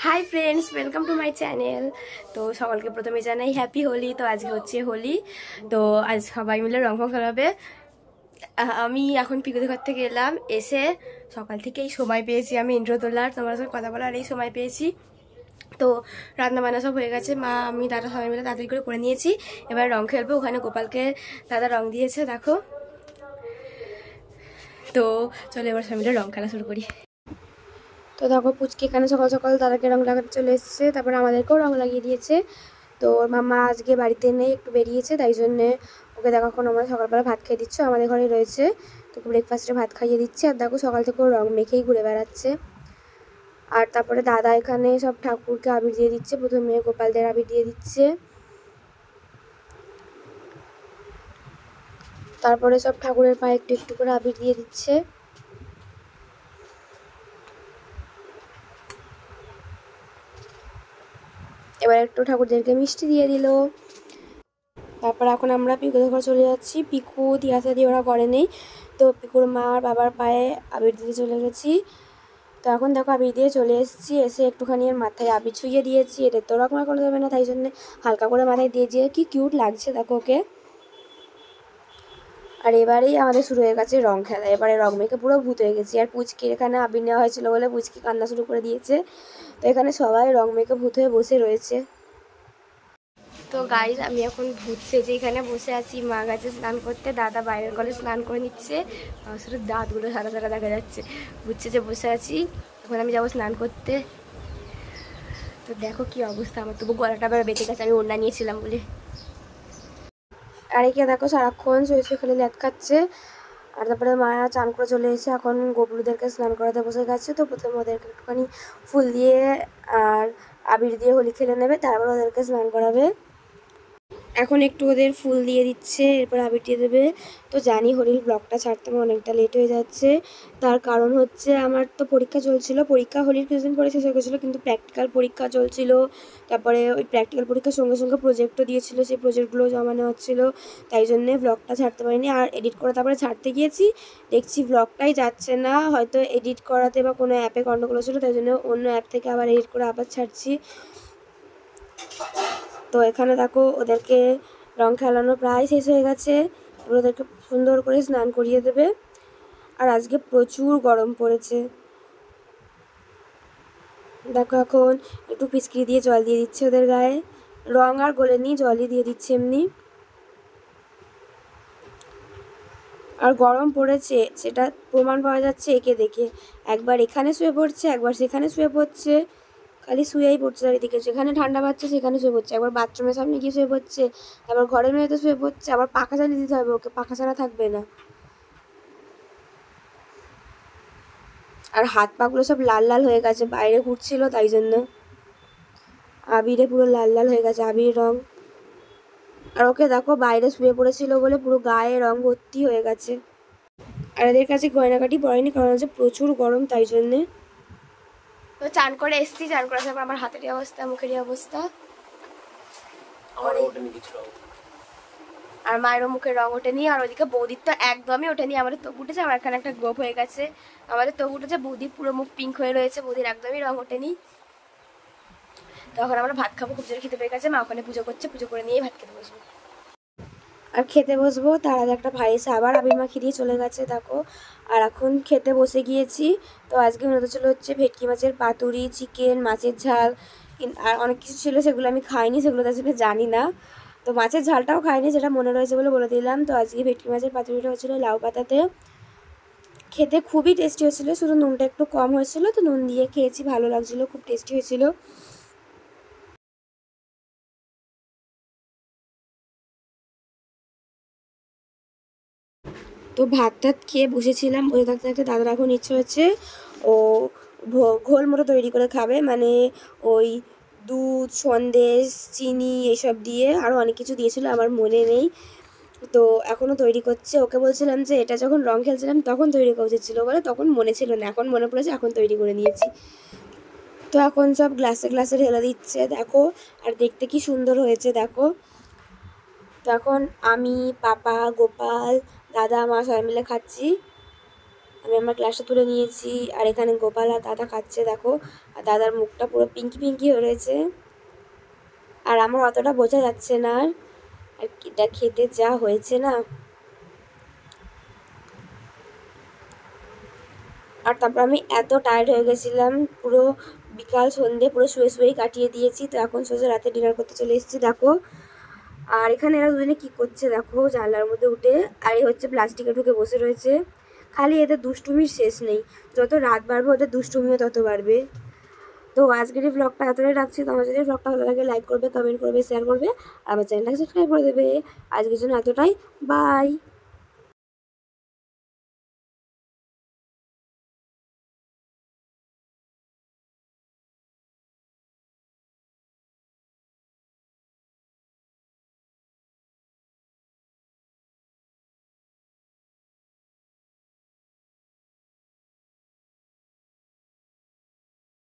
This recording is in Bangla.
Hi friends, welcome to my channel. তো সকলকে প্রথমে জানাই হ্যাপি হোলি। তো আজকে হচ্ছে হোলি, তো আজ সবাই মিলে রং ফং খেলাবে। আমি এখন পিকুদের ঘর থেকে এলাম, এসে সকাল থেকে এই সময় পেয়েছি আমি ইন্ট্রো তোলার, তোমার সাথে কথা বলার এই সময় পেয়েছি। তো রান্না বান্না সব হয়ে গেছে, মা আমি দাদা সবাই মিলে তাড়াতাড়ি করে নিয়েছি। এবার রং খেলবো, ওখানে গোপালকে দাদা রং দিয়েছে দেখো। তো চলো এবার সবাই মিলে রং খেলা শুরু করি। তো দেখো পুচকি এখানে সকাল সকাল দাদাকে রং লাগাতে চলে এসেছে, তারপরে আমাদেরকেও রং লাগিয়ে দিয়েছে। তো ওর মামা আজকে বাড়িতে নেই, একটু বেরিয়েছে, তাই জন্যে ওকে দেখো এখন আমরা সকালবেলা ভাত খেয়ে দিচ্ছি, আমাদের ঘরে রয়েছে। তো ব্রেকফাস্টে ভাত খাইয়ে দিচ্ছি, আর দেখো সকাল থেকে ও রং মেখেই ঘুরে বেড়াচ্ছে। আর তারপরে দাদা এখানে সব ঠাকুরকে আবির দিয়ে দিচ্ছে, প্রথমে গোপালদের আবির দিয়ে দিচ্ছে, তারপরে সব ঠাকুরের পায়ে একটু একটু করে আবির দিয়ে দিচ্ছে। এবার একটু ঠাকুরদেরকে মিষ্টি দিয়ে দিল। তারপর এখন আমরা পিকুদের ঘর চলে যাচ্ছি। পিকু তিয়াসা দিয়ে ওরা করে নেই, তো পিকুর মা আর বাবার পায়ে আবির দিতে চলে গেছি। তো এখন দেখো আবির দিয়ে চলে এসেছি, এসে একটুখানি এর মাথায় আবির ছুঁয়ে দিয়েছি। এটা তো ওরকম করা যাবে না, তাই জন্য হালকা করে মাথায় দিয়ে দিয়ে কি কিউট লাগছে দেখো ওকে। আর এবারেই আমাদের শুরু হয়ে গেছে রং খেলা, এবারে রং মেখে পুরো ভূত হয়ে গেছি। আর পুচকির এখানে আবির নেওয়া হয়েছিল বলে পুচকি কান্না শুরু করে দিয়েছে। তো এখানে সবাই রং মেখে ভূত হয়ে বসে রয়েছে। তো গাইজ আমি এখন ভূত সেজে এখানে বসে আছি, মা গেছে স্নান করতে, দাদা বাইরের কলে স্নান করে নিচ্ছে, শুধু দাঁতগুলো সাদা সাদা দেখা যাচ্ছে। ভূত সেজে বসে আছি, এখন আমি যাবো স্নান করতে। তো দেখো কি অবস্থা আমার, তবু গলাটা আবার বেঁচে গেছে, আমি ওড়না নিয়েছিলাম বলে। আর একে দেখো সারাক্ষণ শুয়ে খালি ল্যাদ খাচ্ছে। আর তারপরে মায়া চান করে চলে এসে এখন গবলুদেরকে স্নান করাতে বসে গেছে। তো প্রথমে ওদেরকে একটুখানি ফুল দিয়ে আর আবির দিয়ে হোলি খেলে নেবে, তারপর ওদেরকে স্নান করাবে। এখন একটু ওদের ফুল দিয়ে দিচ্ছে, এরপর আবির দিয়ে দেবে। তো জানি হোলির ব্লগটা ছাড়তে আমার অনেকটা লেট হয়ে যাচ্ছে, তার কারণ হচ্ছে আমার তো পরীক্ষা চলছিল, পরীক্ষা হোলির কিছুদিন পরে শেষ হয়ে গেছিলো, কিন্তু প্র্যাকটিক্যাল পরীক্ষা চলছিল। তারপরে ওই প্র্যাকটিক্যাল পরীক্ষার সঙ্গে সঙ্গে প্রজেক্টও দিয়েছিলো, সেই প্রজেক্টগুলো জমানো হচ্ছিলো, তাই জন্যে ব্লগটা ছাড়তে পারিনি। আর এডিট করে তারপরে ছাড়তে গিয়েছি, দেখছি ব্লগটাই যাচ্ছে না, হয়তো এডিট করাতে বা কোনো অ্যাপে গন্ডগোল ছিল, তাই জন্য অন্য অ্যাপ থেকে আবার এডিট করে আবার ছাড়ছি। তো এখানে দেখো ওদেরকে রং খেলানো প্রায় শেষ হয়ে গেছে, ওদেরকে সুন্দর করে স্নান করিয়ে দেবে। আর আজকে প্রচুর গরম পড়েছে, দেখো এখন একটু পিচকিরি দিয়ে জল দিয়ে দিচ্ছে ওদের গায়ে, রং আর গোলেনি, জলই দিয়ে দিচ্ছে এমনি। আর গরম পড়েছে সেটা প্রমাণ পাওয়া যাচ্ছে একে দেখে, একবার এখানে শুয়ে পড়ছে, একবার সেখানে শুয়ে পড়ছে, খালি শুয়েই পড়ছে চারিদিকে, যেখানে ঠান্ডা পাচ্ছে সেখানে শুয়ে পড়ছে, একবার বাথরুমের সামনে গিয়ে শুয়ে পড়ছে, তারপর ঘরের মেয়েতে শুয়ে পড়ছে, আবার পাখা চালিয়ে দিতে হবে ওকে, পাখা ছাড়া থাকবে না। আর হাত পাগুলো সব লাল লাল হয়ে গেছে, বাইরে ঘুরছিল তাই জন্য আবিরে পুরো লাল লাল হয়ে গেছে আবির রং। আর ওকে দেখো বাইরে শুয়ে পড়েছিল বলে পুরো গায়ে রং ভর্তি হয়ে গেছে। আর এদের কাছে গয়নাকাটি পড়েনি, কারণ হচ্ছে প্রচুর গরম তাই জন্যে। তো চান করে এসছি, চান করার পর আমার হাতের অবস্থা, মুখের অবস্থা, আর মায়েরও মুখের রং ওঠেনি, আর ওইদিকে বৌদির তো একদমই ওঠেনি, আমাদের তবু উঠেছে, আমার এখানে একটা গোপ হয়ে গেছে, আমাদের তবু উঠেছে, বৌদির পুরো মুখ পিঙ্ক হয়ে রয়েছে, বৌদির একদমই রং ওঠেনি। তখন আমরা ভাত খাবো, খুব জোরে খেতে পেয়ে গেছে, মা ওখানে পুজো করছে, পুজো করে নিয়েই ভাত খেতে বসবো। আর খেতে বসবো তার আগে একটা ভাই এসে আবার আবির মাখিয়ে দিয়ে চলে গেছে দেখো। আর এখন খেতে বসে গিয়েছি। তো আজকে মেনুতে ছিল হচ্ছে ভেটকি মাছের পাতুরি, চিকেন, মাছের ঝাল, আর অনেক কিছু ছিল, সেগুলো আমি খাইনি, সেগুলো তার জন্য জানি না। তো মাছের ঝালটাও খাইনি, যেটা মনে রয়েছে বলে বলে দিলাম। তো আজকে ভেটকি মাছের পাতুরিটা হচ্ছিলো লাউ পাতাতে, খেতে খুবই টেস্টি হয়েছিলো, শুধু নুনটা একটু কম হয়েছিল, তো নুন দিয়ে খেয়েছি, ভালো লাগছিলো, খুব টেস্টি হয়েছিল। তো ভাত টাত খেয়ে বসেছিলাম, বসে থাকতে থাকতে দাদার এখন ইচ্ছে হচ্ছে ও ঘোল মতো তৈরি করে খাবে, মানে ওই দুধ, সন্দেশ, চিনি এইসব দিয়ে আরও অনেক কিছু দিয়েছিল, আমার মনে নেই। তো এখনও তৈরি করছে, ওকে বলছিলাম যে এটা যখন রং খেলছিলাম তখন তৈরি করা উচিত ছিল বলে, তখন মনে ছিল না, এখন মনে পড়েছে, এখন তৈরি করে নিয়েছি। তো এখন সব গ্লাসে গ্লাসে ঢেলে দিচ্ছে দেখো, আর দেখতে কি সুন্দর হয়েছে দেখো। তো এখন আমি, পাপা, গোপাল, দাদা, মা সবাই মিলে খাচ্ছি, আমি আমার গ্লাসটা তুলে নিয়েছি। আর এখানে গোপাল আর দাদা খাচ্ছে দেখো, আর দাদার মুখটা পুরো পিঙ্কি পিঙ্কি হয়ে রয়েছে, আর আমার অতটা বোঝা যাচ্ছে না। আর এটা খেতে যা হয়েছে না। আর তারপর আমি এত টায়ার্ড হয়ে গেছিলাম, পুরো বিকাল সন্ধ্যে পুরো শুয়ে শুয়েই কাটিয়ে দিয়েছি। তো এখন সোজা রাতে ডিনার করতে চলে এসেছি দেখো। আর এখানে এরা দুজনে কি করছে দেখো, জানলার মধ্যে উঠে। আর এই হচ্ছে প্লাস্টিকে ঢুকে বসে রয়েছে। খালি এদের দুষ্টুমির শেষ নেই, যত রাত বাড়বে ওদের দুষ্টুমিও তত বাড়বে। তো আজকের এই ব্লগটা এতটাই রাখছি। তোমার যদি ব্লগটা ভালো লাগে লাইক করবে, কমেন্ট করবে, শেয়ার করবে, আর আমার চ্যানেলটাকে সাবস্ক্রাইব করে দেবে। আজকের জন্য এতটাই, বাই।